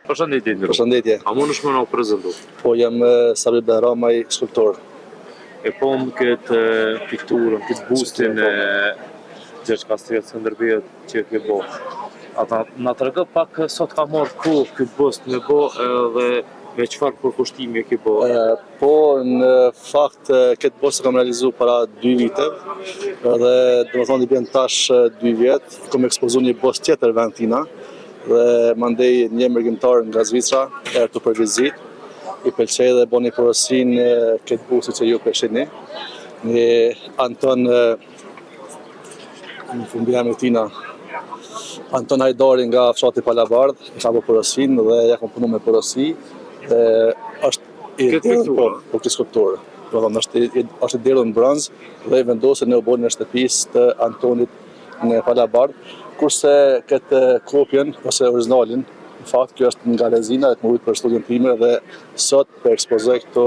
Përshëndetje. Përshëndetje. A mund është më na prezentu? Po jam Sabri Behramaj, skulptor. E po më këtë pikturën, këtë bustin e Gjergj Kastriot Skënderbeut që ke bo. Ata na tregë pak sot ka marrë kohë ky bust me bo edhe me çfarë përkushtimi e ke bo? Po në fakt këtë bust e kam realizu para 2 vite edhe domethënë i bën tash 2 vjet, kam ekspozu një bust tjetër vend tina dhe mandej një mërgjimtar nga Zvicra erë për vizit, i pëlqej dhe boni porosin këtë bustit që ju përshini. Një Anton, në fundjam e tina, Anton Hajdari nga fshati Palabardh, i ka bërë porosin dhe ja kam punu me porosi. Është i pikturë? Po këtë skulpturë. Është i derë në bronz dhe i vendosur në oborin e shtëpisë të Antonit në Palabardh, kurse këtë kopjen ose originalin, në fakt kjo është nga rezina dhe të mërit për studion time dhe sot për ekspozoj këto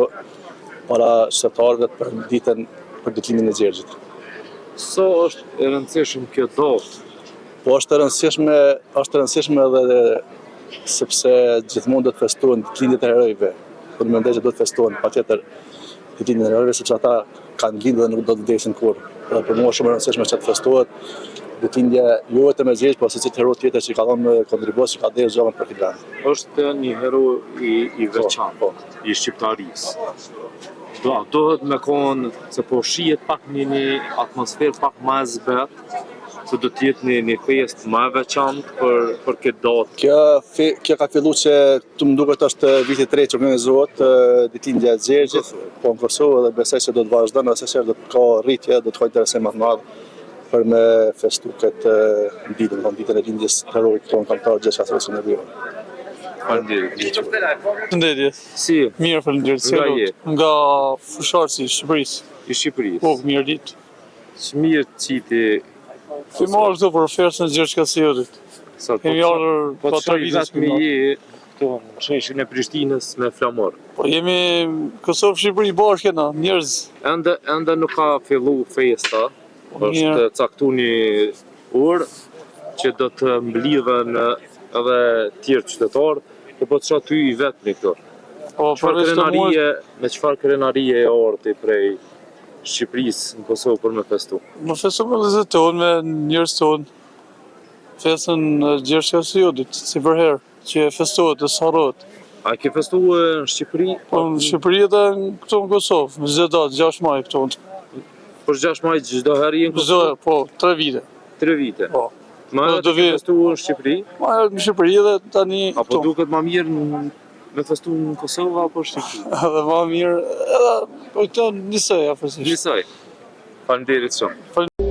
para qytetarëve për ditën për ditëllimin e Gjergjit. So është e rëndësishme kjo datë? Po është e rëndësishme edhe sepse gjithmonë do të festohen ditëlindjet e herojve. Po mendoj që do të festohen patjetër ditëlindjet e herojve sepse ata kanë lindur dhe nuk do të vdesin kurrë. Dhe për mua shumë e rëndësishme që të festohet ditëlindja jo vetëm e Gjergjit, por secili hero tjetër që ka dhënë kontribuos, që ka dhënë zgjavan për këtë vend. Është një hero i veçantë, i shqiptarisë. Dohet me konë se po shihet pak një atmosferë pak më e zbetë, se do të jetë një festë më e veçantë për këtë datë. Kjo ka filluar që të më duket është viti i tretë që organizohet ditëlindja e Gjergjit, po në Kosovë dhe besoj se do të vazhdon, ose se do të ka rritje, do të ka interesim më të madh për me festu këtë ditën e lindjes të heroit tonë kombëtar Gjergj Kastriot Skënderbeut. Faleminderit. Përshëndetje. Si? Mirë, faleminderit. Nga je? Nga fusharësi i Shqipërisë. I Shqipërisë? Po, mirë ditë. Ç'mirë qiti. Ti marrë këtu për ofertën e Gjergj Kastriotit. Kemi ardhur po pa 3 vite me je këtu në sheshin e Prishtinës me flamor. Po jemi Kosovë Shqipëri bashkë na, njerëz. Ende nuk ka fillu festa. Është caktuar një orë që do të mblidhen edhe tjerë qytetarë, po çfarë ty i vetmi këtu? Po Me çfarë krenarie e ardhi prej Shqipërisë në Kosovë për me festu? Më festu me vëllezërit tonë, me njerëz tonë. Festën e Gjergj Kastriotit, si për herë, që festohet dhe s'harrohet. A ke festuar në Shqipëri? Po në Shqipëri edhe këtu në Kosovë, në çdo datë 6 maj këtu. Për 6 maj çdo herë në Kosovë? Po, 3 vite. 3 vite? Po. Ma edhe ke festuar në Shqipëri? Ma edhe në Shqipëri edhe tani këtu. Apo duket ma mirë me festu në Kosovë apo Shqipëri? Edhe ma mirë, edhe po këto njësoj, afërsisht. Njësoj. Faleminderit shumë.